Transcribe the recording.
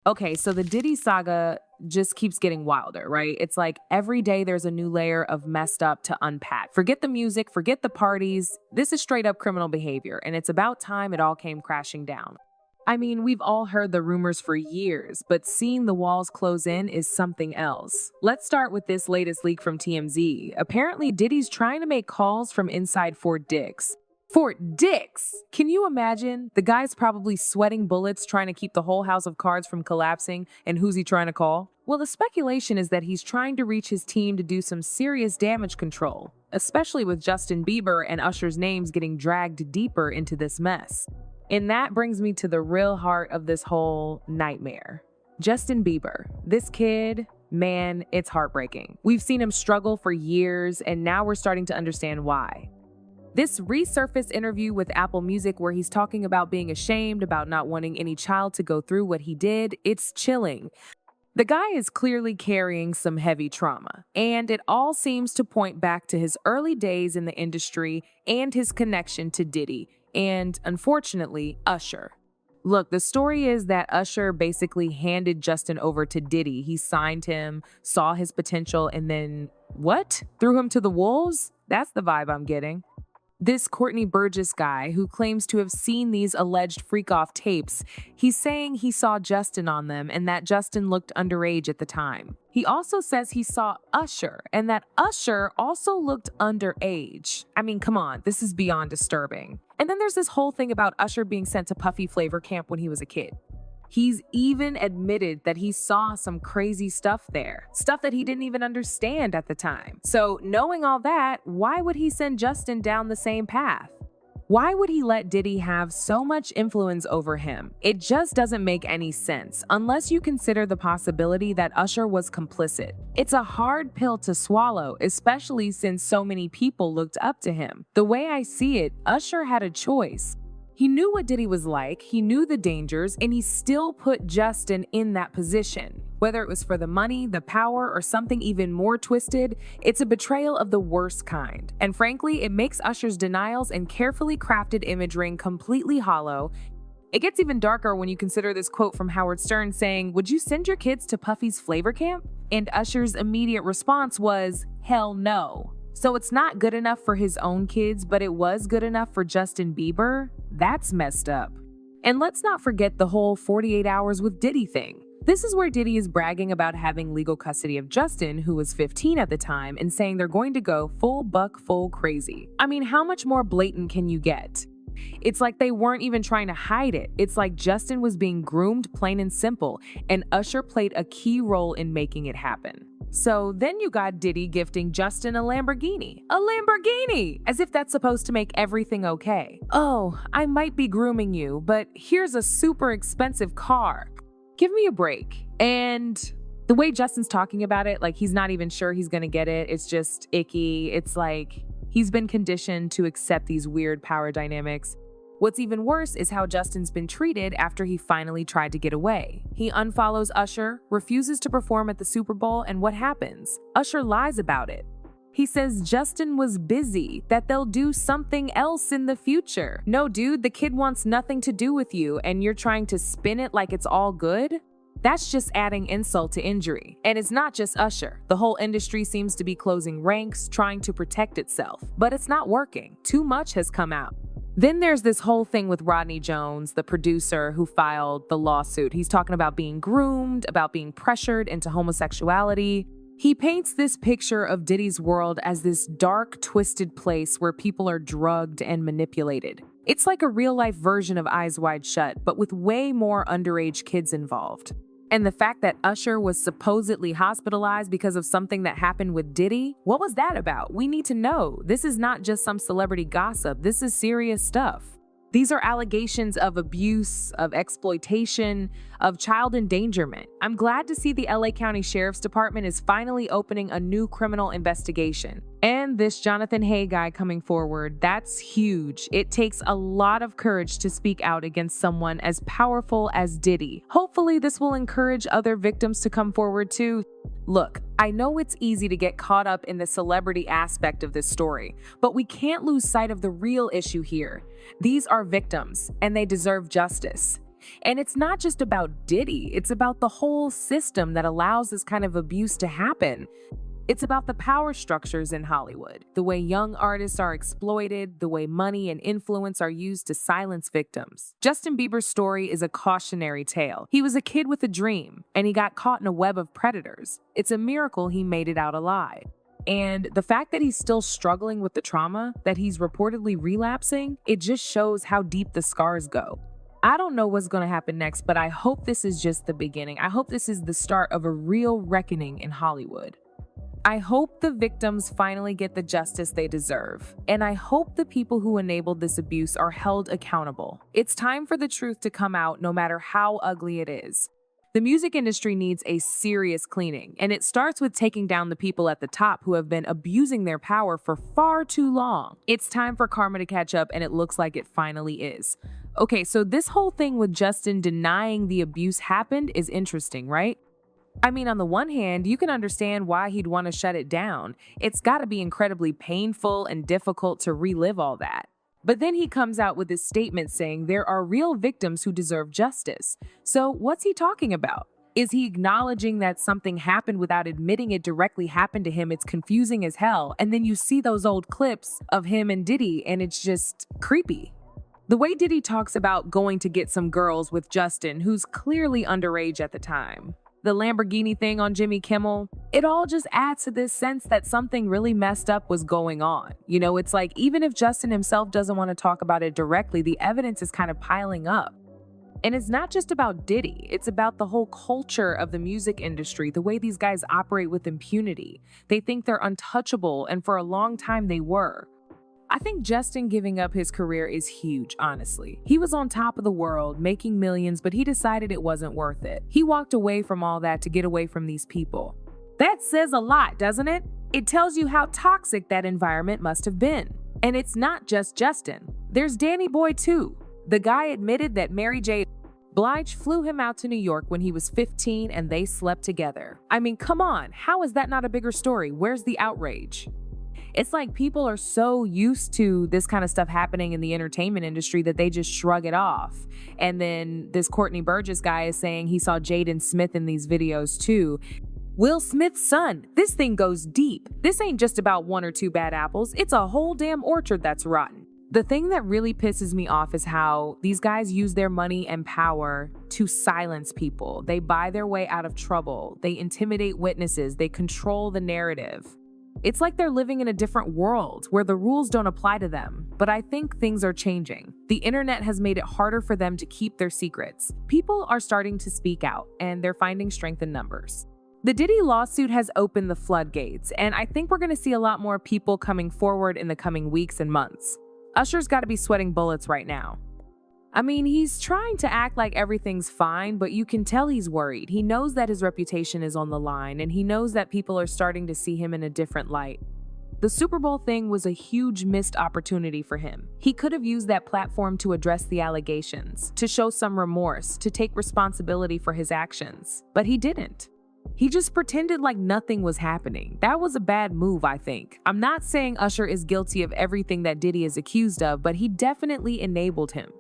Okay, so the Diddy saga just keeps getting wilder, right? It's like every day there's a new layer of messed up to unpack. Forget the music, forget the parties. This is straight up criminal behavior, and it's about time it all came crashing down. I mean, we've all heard the rumors for years, but seeing the walls close in is something else. Let's start with this latest leak from TMZ. Apparently, Diddy's trying to make calls from inside Fort Dix. Fort Dix! Can you imagine? The guy's probably sweating bullets trying to keep the whole house of cards from collapsing, and who's he trying to call? Well, the speculation is that he's trying to reach his team to do some serious damage control, especially with Justin Bieber and Usher's names getting dragged deeper into this mess. And that brings me to the real heart of this whole nightmare. Justin Bieber. This kid, man, it's heartbreaking. We've seen him struggle for years, and now we're starting to understand why. This resurfaced interview with Apple Music where he's talking about being ashamed, about not wanting any child to go through what he did, it's chilling. The guy is clearly carrying some heavy trauma, and it all seems to point back to his early days in the industry and his connection to Diddy, and unfortunately, Usher. Look, the story is that Usher basically handed Justin over to Diddy. He signed him, saw his potential, and then, what? Threw him to the wolves? That's the vibe I'm getting. This Courtney Burgess guy who claims to have seen these alleged freak-off tapes, he's saying he saw Justin on them and that Justin looked underage at the time. He also says he saw Usher and that Usher also looked underage. I mean, come on, this is beyond disturbing. And then there's this whole thing about Usher being sent to Puffy Flavor Camp when he was a kid. He's even admitted that he saw some crazy stuff there, stuff that he didn't even understand at the time. So knowing all that, why would he send Justin down the same path? Why would he let Diddy have so much influence over him? It just doesn't make any sense, unless you consider the possibility that Usher was complicit. It's a hard pill to swallow, especially since so many people looked up to him. The way I see it, Usher had a choice. He knew what Diddy was like, he knew the dangers, and he still put Justin in that position. Whether it was for the money, the power, or something even more twisted, it's a betrayal of the worst kind. And frankly, it makes Usher's denials and carefully crafted image ring completely hollow. It gets even darker when you consider this quote from Howard Stern saying, "Would you send your kids to Puffy's Flavor Camp?" And Usher's immediate response was, "Hell no." So it's not good enough for his own kids, but it was good enough for Justin Bieber? That's messed up. And let's not forget the whole 48 hours with Diddy thing. This is where Diddy is bragging about having legal custody of Justin, who was 15 at the time, and saying they're going to go full buck, full crazy. I mean, how much more blatant can you get? It's like they weren't even trying to hide it. It's like Justin was being groomed, plain and simple, and Usher played a key role in making it happen. So then you got Diddy gifting Justin a Lamborghini. A Lamborghini! As if that's supposed to make everything okay. Oh, I might be grooming you, but here's a super expensive car. Give me a break. And the way Justin's talking about it, like he's not even sure he's gonna get it. It's just icky. It's like he's been conditioned to accept these weird power dynamics. What's even worse is how Justin's been treated after he finally tried to get away. He unfollows Usher, refuses to perform at the Super Bowl, and what happens? Usher lies about it. He says Justin was busy, that they'll do something else in the future. No, dude, the kid wants nothing to do with you, and you're trying to spin it like it's all good? That's just adding insult to injury. And it's not just Usher. The whole industry seems to be closing ranks, trying to protect itself. But it's not working. Too much has come out. Then there's this whole thing with Rodney Jones, the producer who filed the lawsuit. He's talking about being groomed, about being pressured into homosexuality. He paints this picture of Diddy's world as this dark, twisted place where people are drugged and manipulated. It's like a real-life version of Eyes Wide Shut, but with way more underage kids involved. And the fact that Usher was supposedly hospitalized because of something that happened with Diddy, what was that about? We need to know. This is not just some celebrity gossip. This is serious stuff. These are allegations of abuse, of exploitation, of child endangerment. I'm glad to see the LA County Sheriff's Department is finally opening a new criminal investigation. And this Jonathan Hay guy coming forward, that's huge. It takes a lot of courage to speak out against someone as powerful as Diddy. Hopefully this will encourage other victims to come forward too. Look, I know it's easy to get caught up in the celebrity aspect of this story, but we can't lose sight of the real issue here. These are victims, and they deserve justice. And it's not just about Diddy, it's about the whole system that allows this kind of abuse to happen. It's about the power structures in Hollywood, the way young artists are exploited, the way money and influence are used to silence victims. Justin Bieber's story is a cautionary tale. He was a kid with a dream, and he got caught in a web of predators. It's a miracle he made it out alive. And the fact that he's still struggling with the trauma, that he's reportedly relapsing, it just shows how deep the scars go. I don't know what's going to happen next, but I hope this is just the beginning. I hope this is the start of a real reckoning in Hollywood. I hope the victims finally get the justice they deserve, and I hope the people who enabled this abuse are held accountable. It's time for the truth to come out, no matter how ugly it is. The music industry needs a serious cleaning, and it starts with taking down the people at the top who have been abusing their power for far too long. It's time for karma to catch up, and it looks like it finally is. Okay, so this whole thing with Justin denying the abuse happened is interesting, right? I mean, on the one hand, you can understand why he'd want to shut it down. It's got to be incredibly painful and difficult to relive all that. But then he comes out with this statement saying there are real victims who deserve justice. So what's he talking about? Is he acknowledging that something happened without admitting it directly happened to him? It's confusing as hell. And then you see those old clips of him and Diddy, and it's just creepy. The way Diddy talks about going to get some girls with Justin, who's clearly underage at the time. The Lamborghini thing on Jimmy Kimmel, it all just adds to this sense that something really messed up was going on. You know, it's like even if Justin himself doesn't want to talk about it directly, the evidence is kind of piling up. And it's not just about Diddy, it's about the whole culture of the music industry, the way these guys operate with impunity. They think they're untouchable, and for a long time they were. I think Justin giving up his career is huge, honestly. He was on top of the world, making millions, but he decided it wasn't worth it. He walked away from all that to get away from these people. That says a lot, doesn't it? It tells you how toxic that environment must have been. And it's not just Justin. There's Danny Boy too. The guy admitted that Mary J. Blige flew him out to New York when he was 15 and they slept together. I mean, come on, how is that not a bigger story? Where's the outrage? It's like people are so used to this kind of stuff happening in the entertainment industry that they just shrug it off. And then this Courtney Burgess guy is saying he saw Jaden Smith in these videos too. Will Smith's son. This thing goes deep. This ain't just about one or two bad apples. It's a whole damn orchard that's rotten. The thing that really pisses me off is how these guys use their money and power to silence people. They buy their way out of trouble. They intimidate witnesses. They control the narrative. It's like they're living in a different world where the rules don't apply to them. But I think things are changing. The internet has made it harder for them to keep their secrets. People are starting to speak out, and they're finding strength in numbers. The Diddy lawsuit has opened the floodgates, and I think we're going to see a lot more people coming forward in the coming weeks and months. Usher's got to be sweating bullets right now. I mean, he's trying to act like everything's fine, but you can tell he's worried. He knows that his reputation is on the line, and he knows that people are starting to see him in a different light. The Super Bowl thing was a huge missed opportunity for him. He could have used that platform to address the allegations, to show some remorse, to take responsibility for his actions, but he didn't. He just pretended like nothing was happening. That was a bad move, I think. I'm not saying Usher is guilty of everything that Diddy is accused of, but he definitely enabled him.